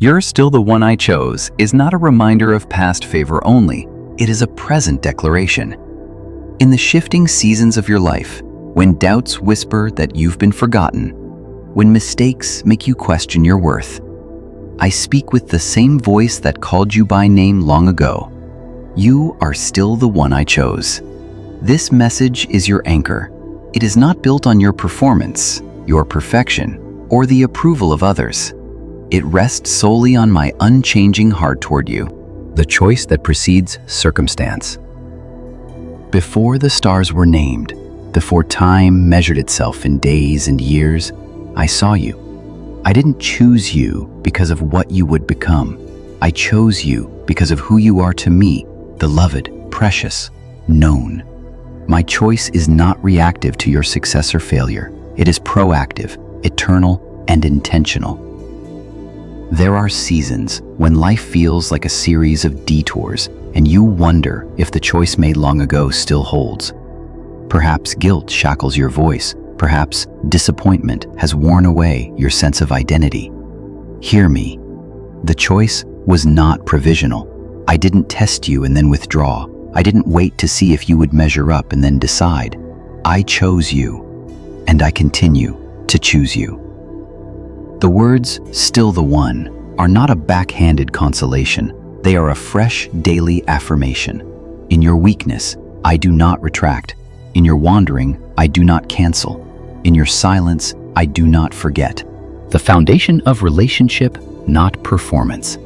"You're still the one I chose" is not a reminder of past favor only, it is a present declaration. In the shifting seasons of your life, when doubts whisper that you've been forgotten, when mistakes make you question your worth, I speak with the same voice that called you by name long ago. You are still the one I chose. This message is your anchor. It is not built on your performance, your perfection, or the approval of others. It rests solely on my unchanging heart toward you, the choice that precedes circumstance. Before the stars were named, before time measured itself in days and years, I saw you. I didn't choose you because of what you would become. I chose you because of who you are to me, beloved, precious, known. My choice is not reactive to your success or failure. It is proactive, eternal, and intentional. There are seasons when life feels like a series of detours, and you wonder if the choice made long ago still holds. Perhaps guilt shackles your voice. Perhaps disappointment has worn away your sense of identity. Hear me. The choice was not provisional. I didn't test you and then withdraw. I didn't wait to see if you would measure up and then decide. I chose you, and I continue to choose you. The words, "still the one," are not a backhanded consolation. They are a fresh daily affirmation. In your weakness, I do not retract. In your wandering, I do not cancel. In your silence, I do not forget. The foundation of relationship, not performance.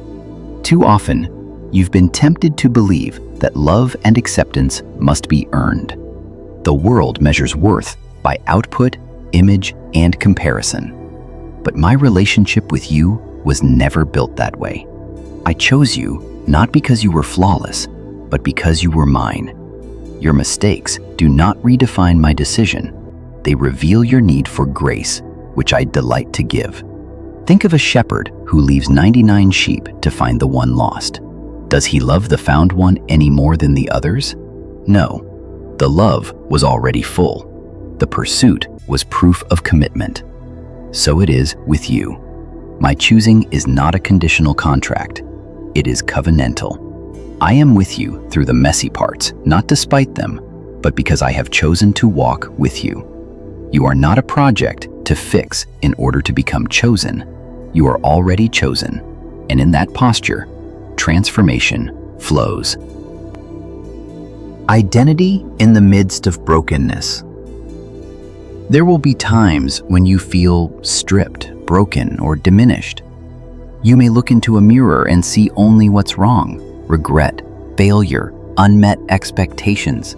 Too often, you've been tempted to believe that love and acceptance must be earned. The world measures worth by output, image, and comparison. But my relationship with you was never built that way. I chose you not because you were flawless, but because you were mine. Your mistakes do not redefine my decision. They reveal your need for grace, which I delight to give. Think of a shepherd who leaves 99 sheep to find the one lost. Does he love the found one any more than the others? No. The love was already full. The pursuit was proof of commitment. So it is with you. My choosing is not a conditional contract. It is covenantal. I am with you through the messy parts, not despite them, but because I have chosen to walk with you. You are not a project to fix in order to become chosen. You are already chosen, and in that posture, transformation flows. Identity in the midst of brokenness. There will be times when you feel stripped, broken, or diminished. You may look into a mirror and see only what's wrong: regret, failure, unmet expectations.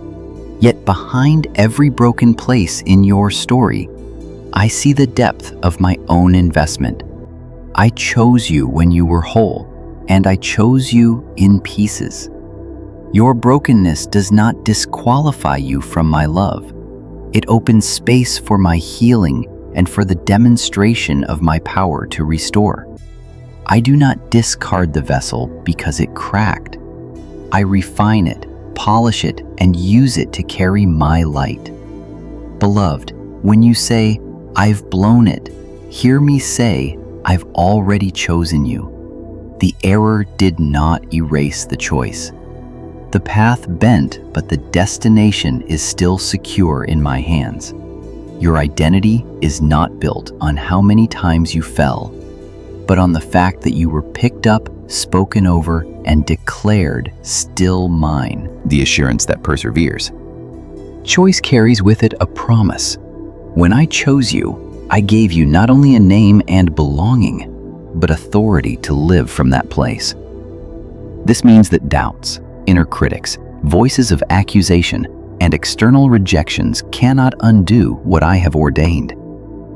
Yet behind every broken place in your story, I see the depth of my own investment. I chose you when you were whole, and I chose you in pieces. Your brokenness does not disqualify you from my love. It opens space for my healing and for the demonstration of my power to restore. I do not discard the vessel because it cracked. I refine it, polish it, and use it to carry my light. Beloved, when you say, "I've blown it," hear me say, "I've already chosen you." The error did not erase the choice. The path bent, but the destination is still secure in my hands. Your identity is not built on how many times you fell, but on the fact that you were picked up, spoken over, and declared still mine. The assurance that perseveres. Choice carries with it a promise. When I chose you, I gave you not only a name and belonging, but authority to live from that place. This means that doubts, inner critics, voices of accusation, and external rejections cannot undo what I have ordained.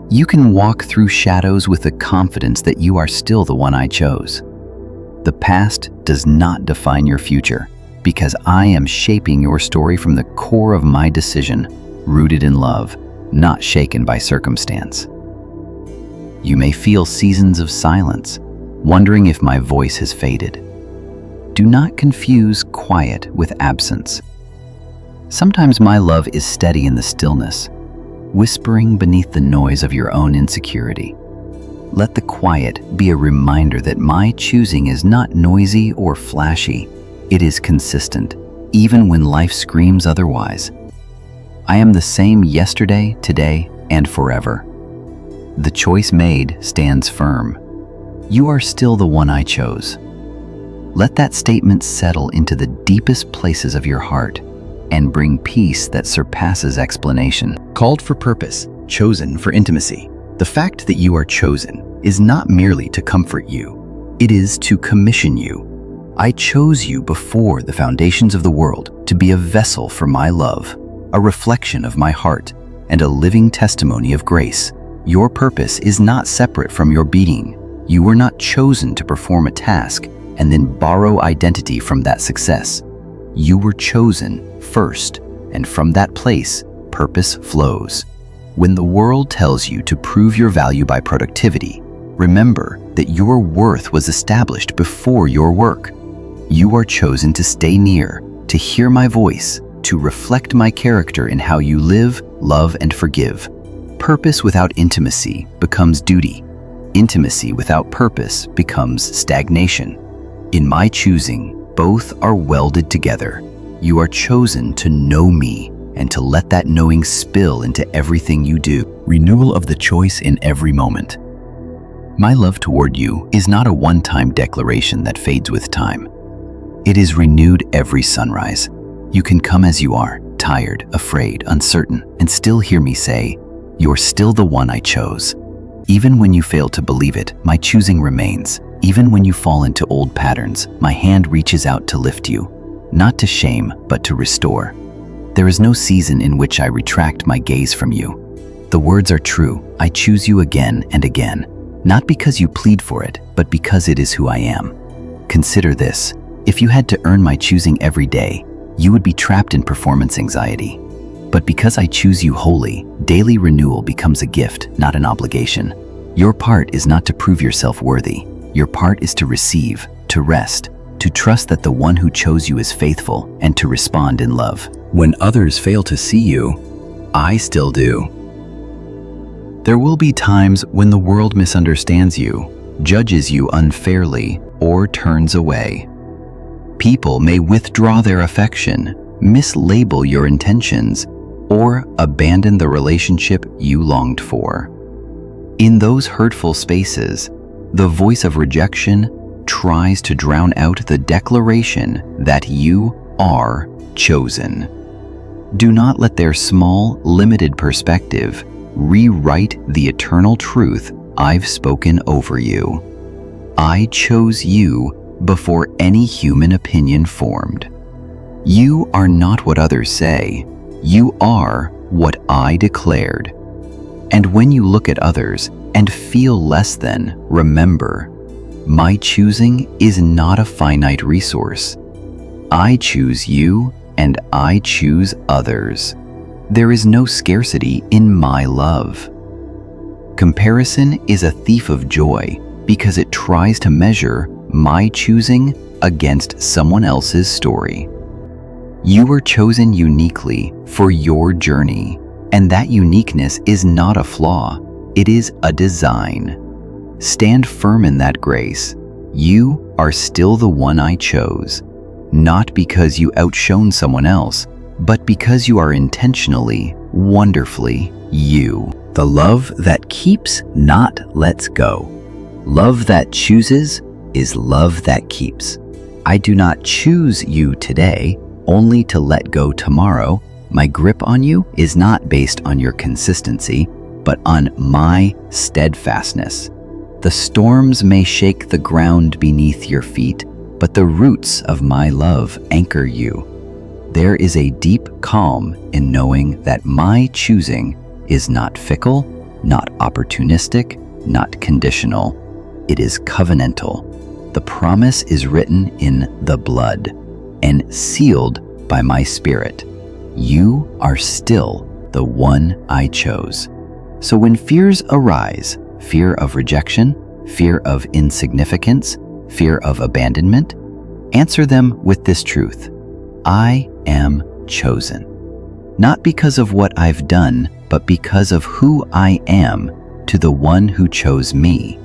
You can walk through shadows with the confidence that you are still the one I chose. The past does not define your future, because I am shaping your story from the core of my decision, rooted in love, not shaken by circumstance. You may feel seasons of silence, wondering if my voice has faded. Do not confuse quiet with absence. Sometimes my love is steady in the stillness, whispering beneath the noise of your own insecurity. Let the quiet be a reminder that my choosing is not noisy or flashy. It is consistent, even when life screams otherwise. I am the same yesterday, today, and forever. The choice made stands firm. You are still the one I chose. Let that statement settle into the deepest places of your heart and bring peace that surpasses explanation. Called for purpose, chosen for intimacy. The fact that you are chosen is not merely to comfort you, it is to commission you. I chose you before the foundations of the world to be a vessel for my love, a reflection of my heart, and a living testimony of grace. Your purpose is not separate from your being. You were not chosen to perform a task and then borrow identity from that success. You were chosen first, and from that place, purpose flows. When the world tells you to prove your value by productivity, remember that your worth was established before your work. You are chosen to stay near, to hear my voice, to reflect my character in how you live, love, and forgive. Purpose without intimacy becomes duty. Intimacy without purpose becomes stagnation. In my choosing, both are welded together. You are chosen to know me and to let that knowing spill into everything you do. Renewal of the choice in every moment. My love toward you is not a one-time declaration that fades with time. It is renewed every sunrise. You can come as you are, tired, afraid, uncertain, and still hear me say, "You're still the one I chose." Even when you fail to believe it, my choosing remains. Even when you fall into old patterns, my hand reaches out to lift you, not to shame, but to restore. There is no season in which I retract my gaze from you. The words are true. I choose you again and again, not because you plead for it, but because it is who I am. Consider this. If you had to earn my choosing every day, you would be trapped in performance anxiety. But because I choose you wholly, daily renewal becomes a gift, not an obligation. Your part is not to prove yourself worthy. Your part is to receive, to rest, to trust that the one who chose you is faithful, and to respond in love. When others fail to see you, I still do. There will be times when the world misunderstands you, judges you unfairly, or turns away. People may withdraw their affection, mislabel your intentions, or abandon the relationship you longed for. In those hurtful spaces, the voice of rejection tries to drown out the declaration that you are chosen. Do not let their small, limited perspective rewrite the eternal truth I've spoken over you. I chose you before any human opinion formed. You are not what others say. You are what I declared. And when you look at others and feel less than, remember, my choosing is not a finite resource. I choose you and I choose others. There is no scarcity in my love. Comparison is a thief of joy because it tries to measure my choosing against someone else's story. You were chosen uniquely for your journey, and that uniqueness is not a flaw, it is a design. Stand firm in that grace. You are still the one I chose, not because you outshone someone else, but because you are intentionally, wonderfully you. The love that keeps, not lets go. Love that chooses is love that keeps. I do not choose you today only to let go tomorrow. My grip on you is not based on your consistency, but on my steadfastness. The storms may shake the ground beneath your feet, but the roots of my love anchor you. There is a deep calm in knowing that my choosing is not fickle, not opportunistic, not conditional. It is covenantal. The promise is written in the blood and sealed by my spirit. You are still the one I chose. So when fears arise, fear of rejection, fear of insignificance, fear of abandonment, answer them with this truth. I am chosen. Not because of what I've done, but because of who I am to the one who chose me.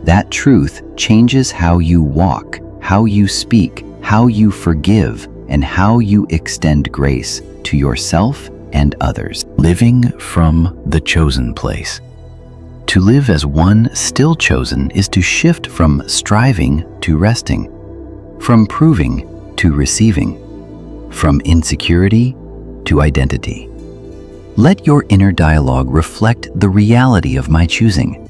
That truth changes how you walk, how you speak, how you forgive, and how you extend grace to yourself and others. Living from the chosen place. To live as one still chosen is to shift from striving to resting, from proving to receiving, from insecurity to identity. Let your inner dialogue reflect the reality of my choosing.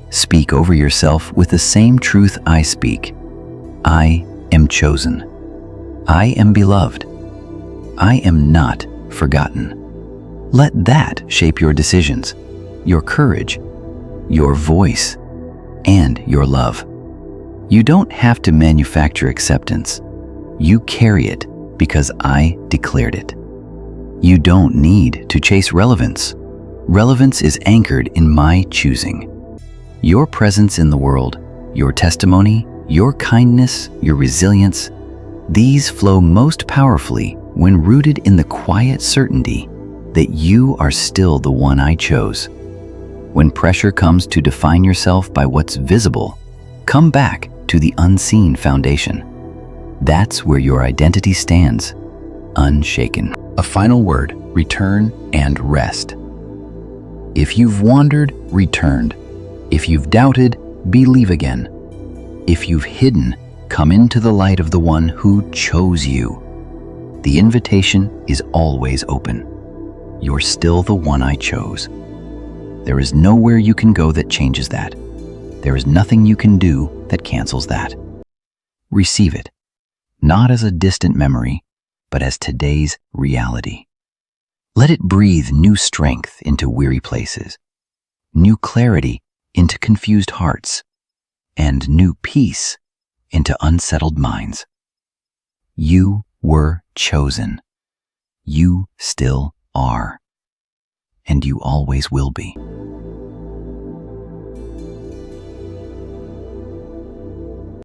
Speak over yourself with the same truth I speak. I am chosen. I am beloved. I am not forgotten. Let that shape your decisions, your courage, your voice, and your love. You don't have to manufacture acceptance. You carry it because I declared it. You don't need to chase relevance. Relevance is anchored in my choosing. Your presence in the world, your testimony, your kindness, your resilience, these flow most powerfully when rooted in the quiet certainty that you are still the one I chose. When pressure comes to define yourself by what's visible, come back to the unseen foundation. That's where your identity stands, unshaken. A final word: return and rest. If you've wandered, returned. If you've doubted, believe again. If you've hidden, come into the light of the one who chose you. The invitation is always open. You're still the one I chose. There is nowhere you can go that changes that. There is nothing you can do that cancels that. Receive it, not as a distant memory, but as today's reality. Let it breathe new strength into weary places, new clarity into confused hearts, and new peace into unsettled minds. You were chosen. You still are. And you always will be.